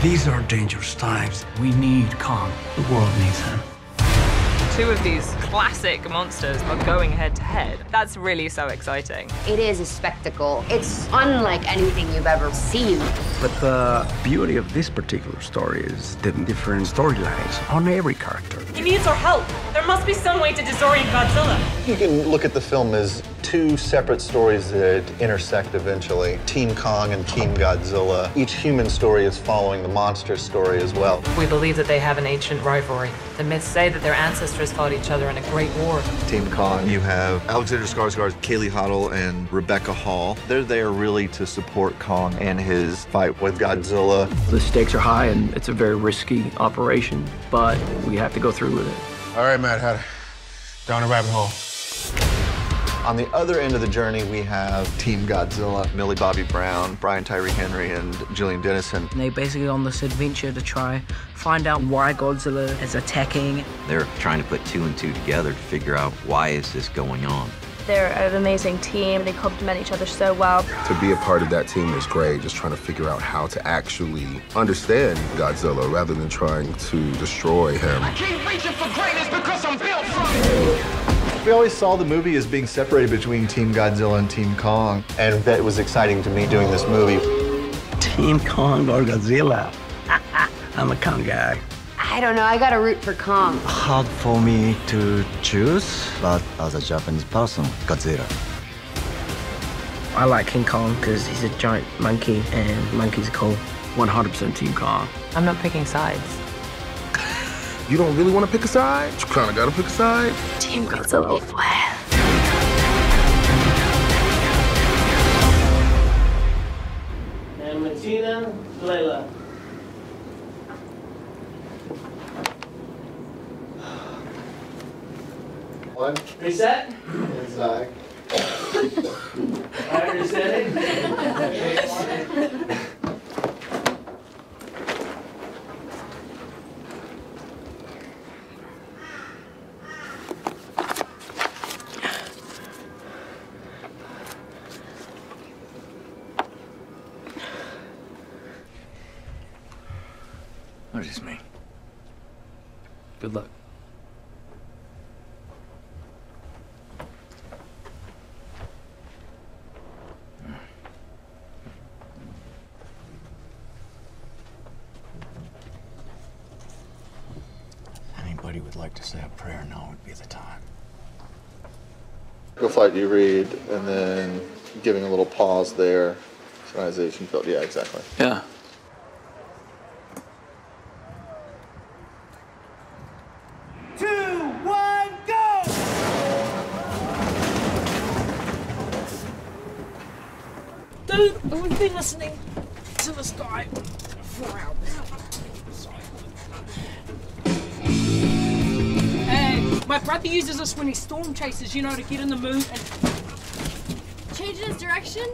These are dangerous times. We need Kong. The world needs him. Two of these classic monsters are going head to head. That's really so exciting. It is a spectacle. It's unlike anything you've ever seen. But the beauty of this particular story is the different storylines on every character. He needs our help. There must be some way to disorient Godzilla. You can look at the film as two separate stories that intersect eventually. Team Kong and Team Godzilla. Each human story is following the monster story as well. We believe that they have an ancient rivalry. The myths say that their ancestors fought each other in a great war. Team Kong, you have Alexander Skarsgård, Kaylee Hoddle, and Rebecca Hall. They're there really to support Kong and his fight with Godzilla. The stakes are high and it's a very risky operation, but we have to go through with it. All right, Mad Hatter. Down a rabbit hole. On the other end of the journey, we have Team Godzilla, Millie Bobby Brown, Brian Tyree Henry, and Gillian Dennison. They're basically on this adventure to try find out why Godzilla is attacking. They're trying to put two and two together to figure out why is this going on. They're an amazing team. They complement each other so well. To be a part of that team is great, just trying to figure out how to actually understand Godzilla rather than trying to destroy him. I keep reaching for greatness because I'm built from it. We always saw the movie as being separated between Team Godzilla and Team Kong, and that was exciting to me doing this movie. Team Kong or Godzilla? I'm a Kong guy. I don't know, I gotta root for Kong. Hard for me to choose, but as a Japanese person, Godzilla. I like King Kong because he's a giant monkey and monkeys are cool. 100% Team Kong. I'm not picking sides. You don't really want to pick a side? You kind of got to pick a side. Team Godzilla flat. And Martina, Layla. One. Reset. Inside. All right, resetting. What does this mean? Good luck. Anybody would like to say a prayer, now would be the time. Go flight, you read, and then giving a little pause there. Synchronization build, yeah, exactly. Yeah. Dude, we've been listening to this guy for hours. Hey, my brother uses this when he storm chases, you know, to get in the mood and... Changing his direction?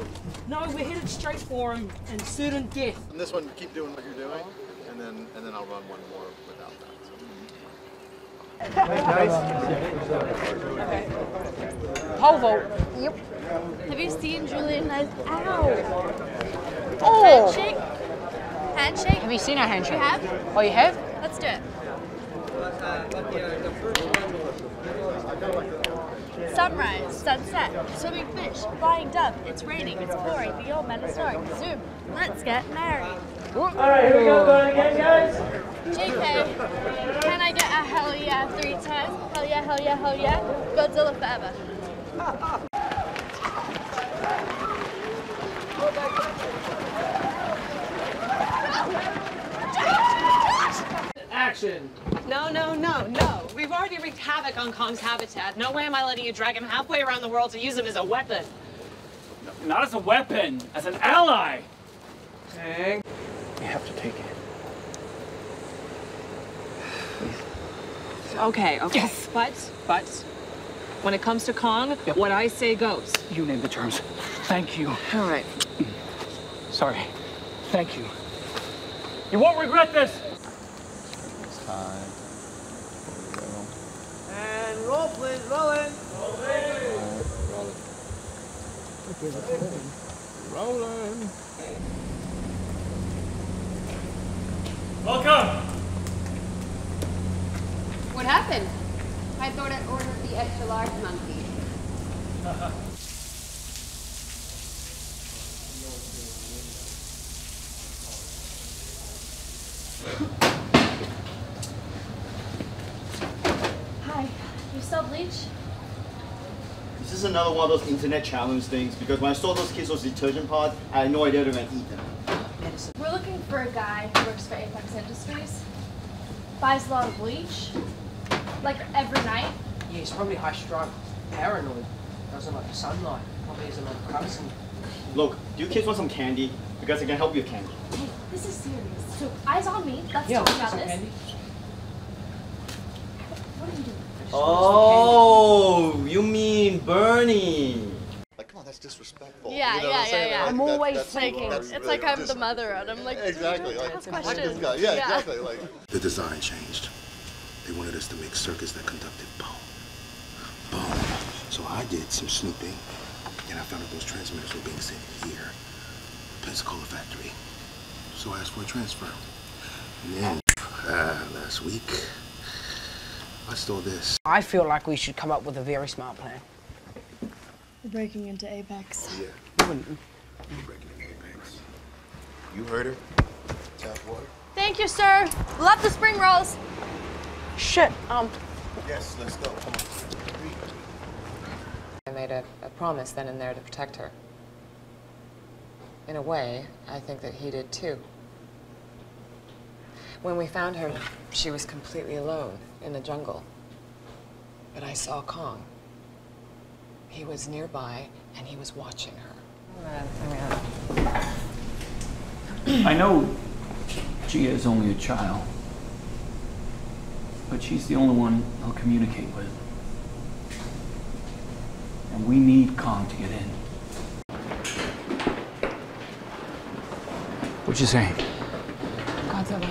No, we're headed straight for him and certain death. And this one, keep doing what you're doing, and then I'll run one more without that. Pole vault. Yep. Have you seen Julian? Ow! Oh! Handshake? Handshake? Have you seen our handshake? You have? Oh, you have? Let's do it. Sunrise, sunset, swimming fish, flying dove, it's raining, it's pouring, the old man is snoring. Zoom, let's get married. Alright, here we go, going again, guys. JK, can I get a hell yeah 3 times? Hell yeah, hell yeah, hell yeah. Godzilla forever. Action. No, no, no, no. We've already wreaked havoc on Kong's habitat. No way am I letting you drag him halfway around the world to use him as a weapon. Not as a weapon, as an ally. Dang. We have to take it. Okay, okay. Yes. But, when it comes to Kong, what I say goes. You name the terms. Thank you. All right. Sorry. Thank you. You won't regret this. Time. And roll, please, rolling. Rolling. Welcome. What happened? I thought I ordered the extra large monkey. Hi, you sell bleach? This is another one of those internet challenge things because when I saw those kids those detergent pods, I had no idea they were going to eat them. We're looking for a guy who works for Apex Industries. Buys a lot of bleach. Like every night. Yeah, he's probably high-strung, paranoid, doesn't like the sunlight, probably isn't on drugs. Look, do you kids want some candy? Because I can help you with candy. Hey, this is serious. So, eyes on me. Let's Yeah, talk about some this. candy. What are you doing? Oh, you mean Bernie? Like, come on, that's disrespectful. Yeah, you know what I'm saying? yeah. Like, I'm always that's thinking. that's It's really like I'm just- the mother, and I'm like, exactly. Like, ask like questions. this guy. Yeah, exactly. Like. The design changed. They wanted us to make circuits that conducted boom, boom. So I did some snooping, and I found out those transmitters were being sent here, Pensacola factory. So I asked for a transfer. And then, last week, I stole this. I feel like we should come up with a very smart plan. We're breaking into Apex. Yeah. We're breaking into Apex. You heard her. Tap water. Thank you, sir. Love the spring rolls. Shit, Yes, let's go. Come on. I made a promise then and there to protect her. In a way, I think that he did too. When we found her, she was completely alone in the jungle. But I saw Kong. He was nearby and he was watching her. I know Gia is only a child, but she's the only one I'll communicate with. And we need Kong to get in. What you saying? Godzilla.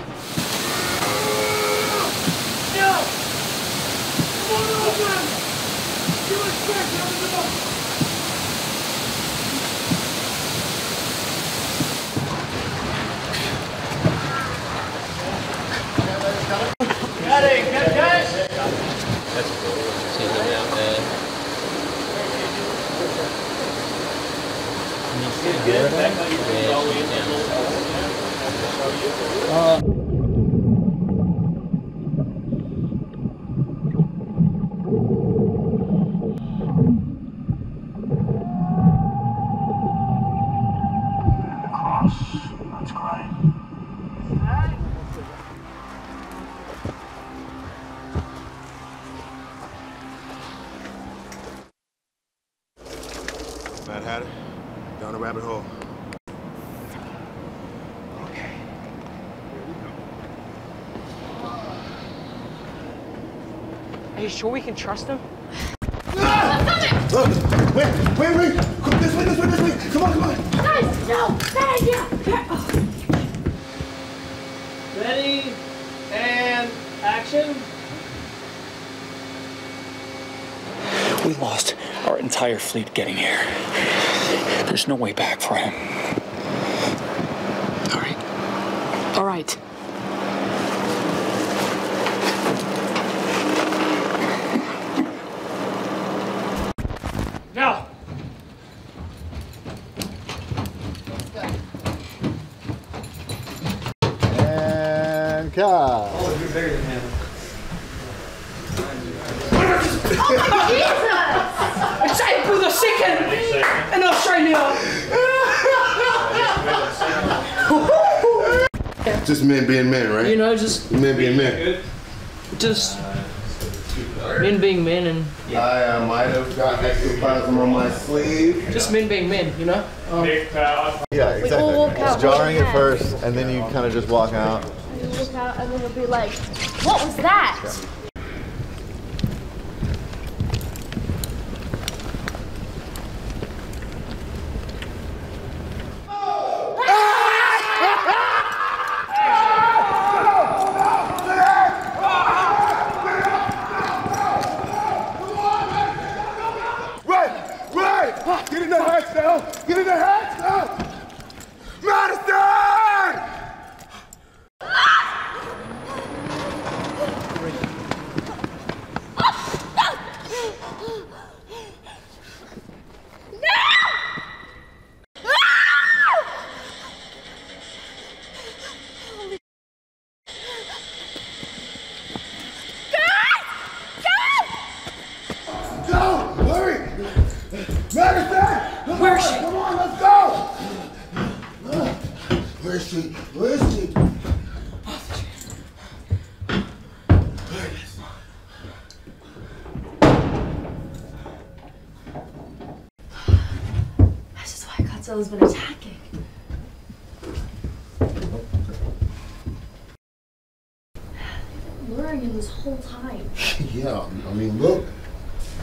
That's great. Mad Hatter, down the rabbit hole. Okay. Are you sure we can trust him? Wait! Come this way! Come on! Guys, no! Bad idea! Ready and action. We lost our entire fleet getting here. There's no way back for him. All right. Now. And cut. Oh my Jesus! It's April the 2nd in Australia. Just men being men, right? You know, just men being men. Just men being men, and I might have got ectoplasm on my sleeve. just men being men, you know. Yeah, We all walk exactly. out It's jarring at holding first, and then you kind of just walk out. And you look out, and then you'll be like, what was that? Right! Get in the hatch now! Get in the hatch now! Madison! he? Where is he? This is why Godzilla's been attacking. They've been luring him this whole time. Yeah, I mean, look.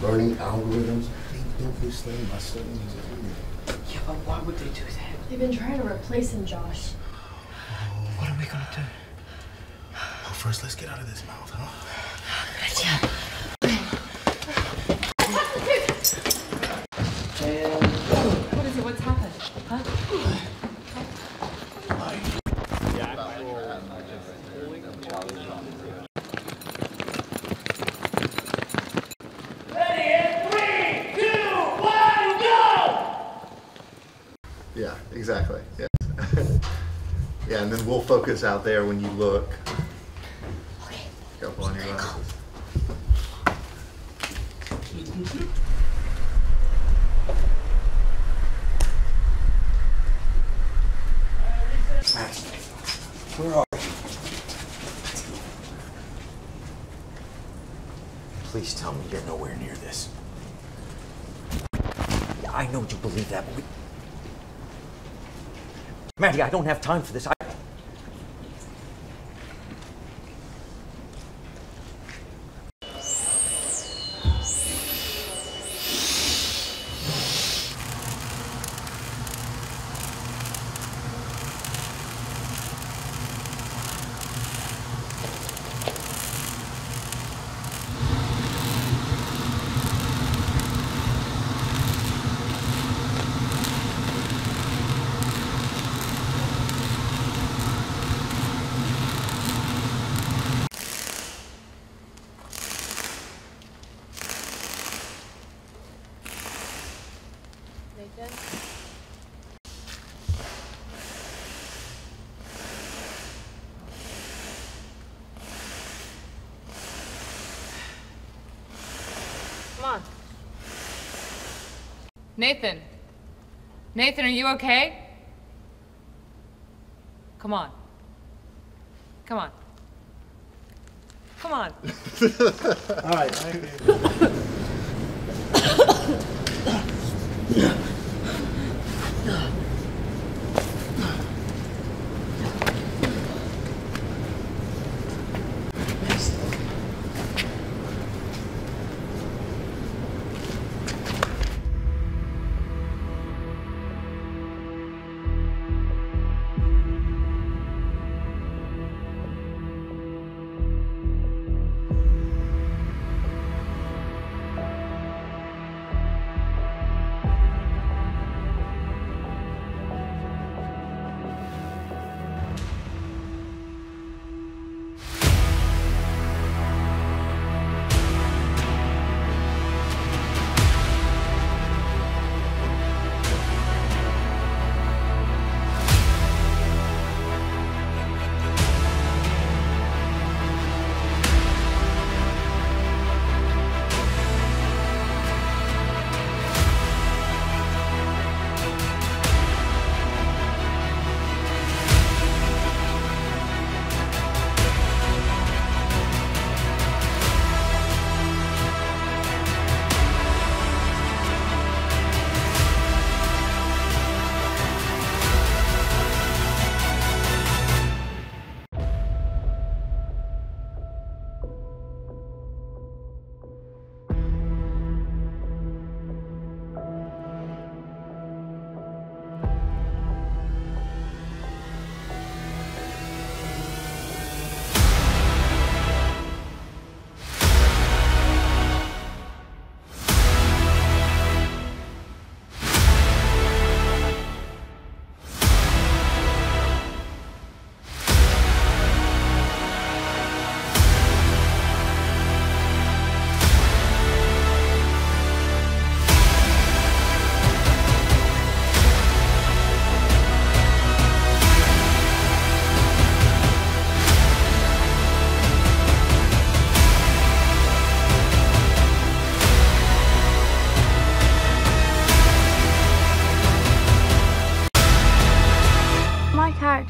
Learning algorithms. They don't explain by studying his opinion. Yeah, but why would they do that? They've been trying to replace him, Josh. What are we gonna do? Well, first, let's get out of this mouth, huh? Gotcha. What is it? What's happened? Huh? Yeah, exactly. Yes. Yeah, and then we'll focus out there when you look. Okay. Go on your glasses. Max, where are you? Please tell me you're nowhere near this. I know you believe that, but Maddie, I don't have time for this. Nathan. Nathan, are you okay? Come on. Come on. Come on. All right.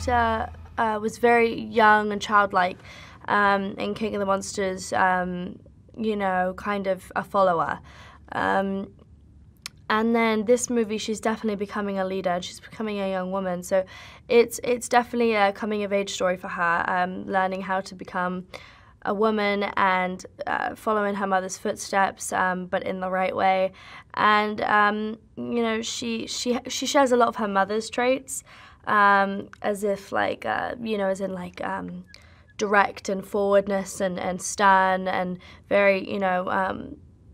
character was very young and childlike. In King of the Monsters, you know, kind of a follower. And then this movie, she's definitely becoming a leader, and she's becoming a young woman. So it's definitely a coming-of-age story for her, learning how to become a woman and following her mother's footsteps, but in the right way. And you know, she shares a lot of her mother's traits, as if like you know, as in like direct and forwardness and stern and very, you know,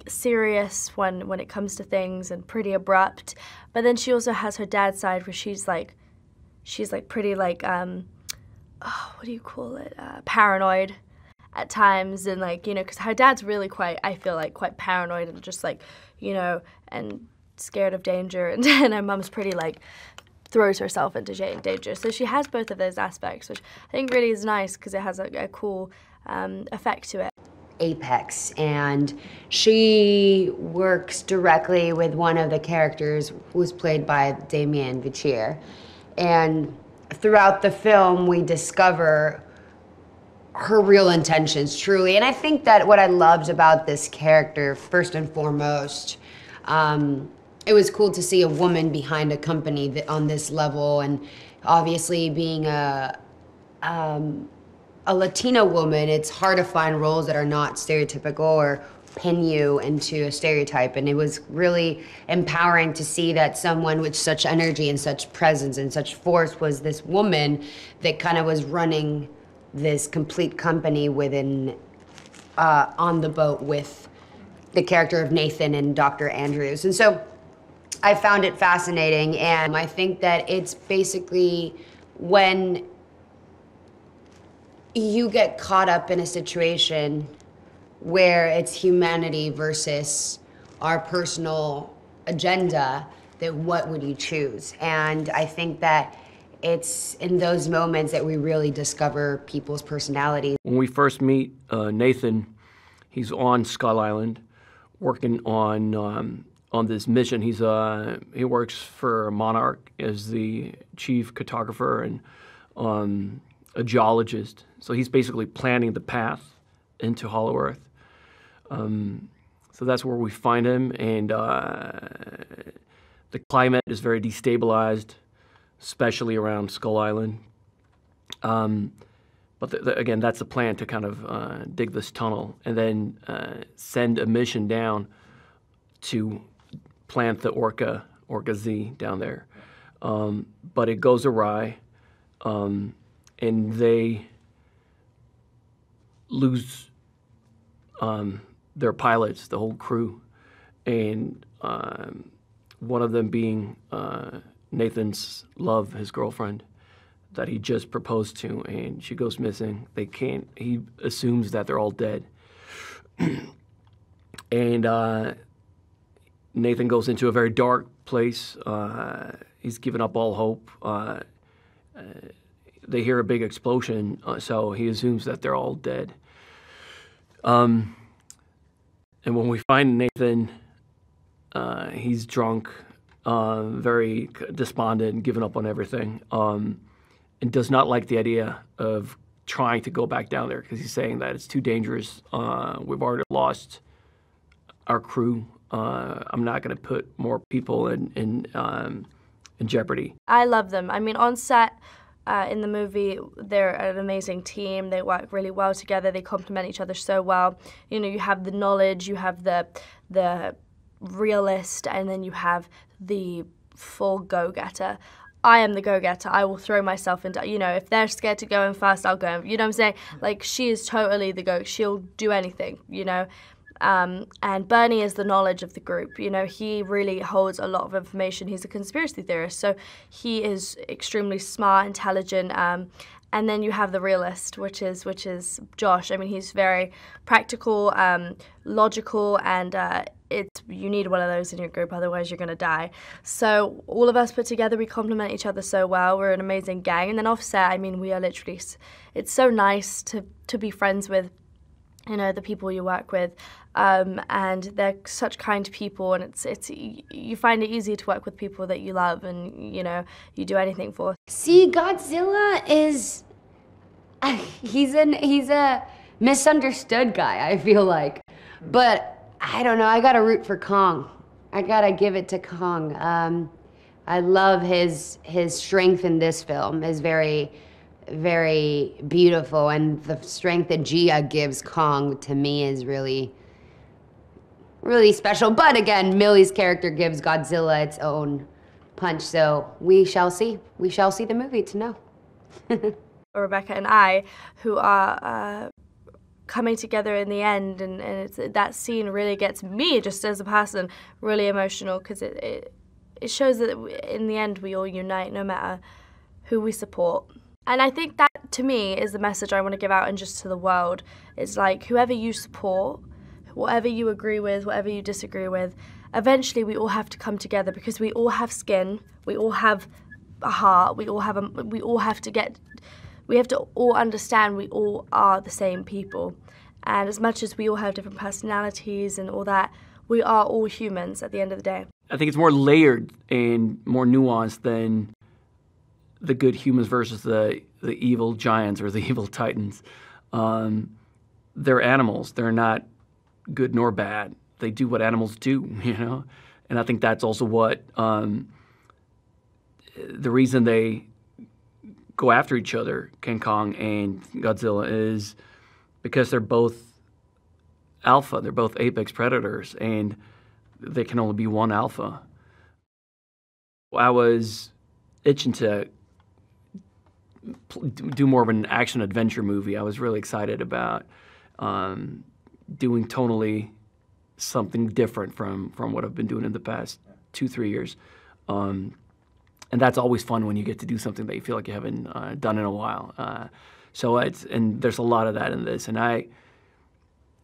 serious when it comes to things and pretty abrupt. But then she also has her dad's side where she's like pretty like oh, what do you call it, paranoid at times, and like, you know, because her dad's really quite, I feel like, quite paranoid and just like, you know, and scared of danger, and her mum's pretty like throws herself into danger. So she has both of those aspects, which I think really is nice because it has a cool effect to it. Apex, and she works directly with one of the characters who's played by Damien Vichier. And throughout the film, we discover her real intentions, truly. And I think that what I loved about this character, first and foremost, it was cool to see a woman behind a company that, on this level, and obviously being a Latina woman, it's hard to find roles that are not stereotypical or pin you into a stereotype. And it was really empowering to see that someone with such energy and such presence and such force was this woman that kind of was running this complete company within, on the boat with the character of Nathan and Dr. Andrews. And so I found it fascinating, and I think that it's basically when you get caught up in a situation where it's humanity versus our personal agenda, that what would you choose? And I think that it's in those moments that we really discover people's personalities. When we first meet Nathan, he's on Skull Island working on this mission. He works for Monarch as the chief cartographer and a geologist. So he's basically planning the path into Hollow Earth. So that's where we find him, and the climate is very destabilized, especially around Skull Island. But again, that's the plan, to kind of dig this tunnel and then send a mission down to plant the Orca Z down there. But it goes awry, and they lose their pilots, the whole crew, and one of them being Nathan's love, his girlfriend, that he just proposed to, and she goes missing. He assumes that they're all dead. And Nathan goes into a very dark place. He's given up all hope. They hear a big explosion, so he assumes that they're all dead. And when we find Nathan, he's drunk, very despondent and given up on everything, and does not like the idea of trying to go back down there because he's saying that it's too dangerous. We've already lost our crew. I'm not going to put more people in jeopardy. I love them. I mean, on set in the movie, they're an amazing team. They work really well together. They complement each other so well. You know, you have the knowledge, you have the realist, and then you have the full go-getter. I am the go-getter. I will throw myself into, you know, if they're scared to go in first, I'll go in. You know what I'm saying? Like, she is totally the go. She'll do anything, you know. And Bernie is the knowledge of the group. You know, he really holds a lot of information. He's a conspiracy theorist, so he is extremely smart, intelligent. And then you have the realist, which is Josh. I mean, he's very practical, logical, and you need one of those in your group, otherwise you're gonna die. So all of us put together, we complement each other so well. We're an amazing gang. And then offset, I mean, we are literally, it's so nice to be friends with you know, the people you work with, and they're such kind people, and you find it easy to work with people that you love and, you know, you do anything for. See, Godzilla is, he's a misunderstood guy, I feel like. But I don't know, I gotta root for Kong. I gotta give it to Kong. I love his strength in this film is very, very beautiful, and the strength that Gia gives Kong to me is really, really special. But again, Millie's character gives Godzilla its own punch, so we shall see. We shall see the movie to know. Rebecca and I, who are coming together in the end, and that scene really gets me, just as a person, really emotional, because it shows that in the end we all unite no matter who we support. And I think that, to me, is the message I want to give out and just to the world. It's like, whoever you support, whatever you agree with, whatever you disagree with, eventually we all have to come together, because we all have skin, we all have a heart, we have to all understand we all are the same people. And as much as we all have different personalities and all that, we are all humans at the end of the day. I think it's more layered and more nuanced than the good humans versus the evil giants or the evil titans. They're animals. They're not good nor bad. They do what animals do, you know? And I think that's also what, the reason they go after each other, King Kong and Godzilla, is because they're both alpha. They're both apex predators, and there can only be one alpha. I was itching to do more of an action-adventure movie. I was really excited about doing tonally something different from what I've been doing in the past 2-3 years. And that's always fun when you get to do something that you feel like you haven't done in a while. And there's a lot of that in this. And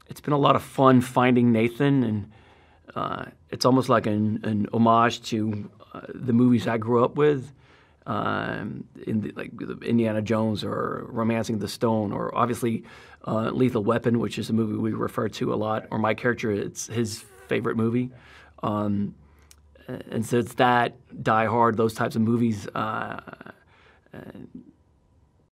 it's been a lot of fun finding Nathan, and it's almost like an homage to the movies I grew up with, like Indiana Jones or Romancing the Stone, or obviously Lethal Weapon, which is a movie we refer to a lot, or my character, it's his favorite movie. And so it's that, Die Hard, those types of movies.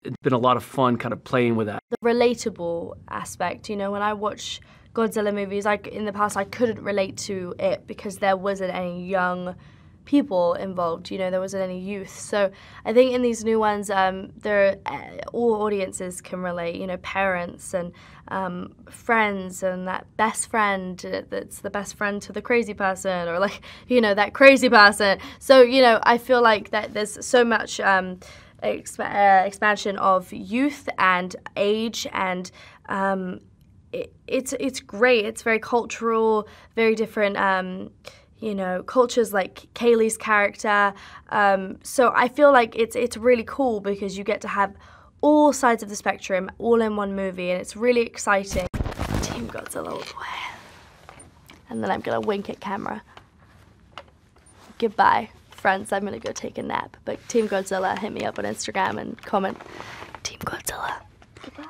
It's been a lot of fun kind of playing with that. The relatable aspect, you know, when I watch Godzilla movies, like in the past I couldn't relate to it because there wasn't any young people involved, you know, there wasn't any youth. So I think in these new ones, all audiences can relate, you know, parents and friends, and that best friend that's the best friend to the crazy person, or like, you know, that crazy person. So, you know, I feel like that there's so much expansion of youth and age, and it's great. It's very cultural, very different, you know, cultures, like Kaylee's character. So I feel like it's really cool because you get to have all sides of the spectrum all in one movie, and it's really exciting. Team Godzilla all the way. And then I'm gonna wink at camera. Goodbye, friends. I'm gonna go take a nap. But Team Godzilla, hit me up on Instagram and comment. Team Godzilla. Goodbye.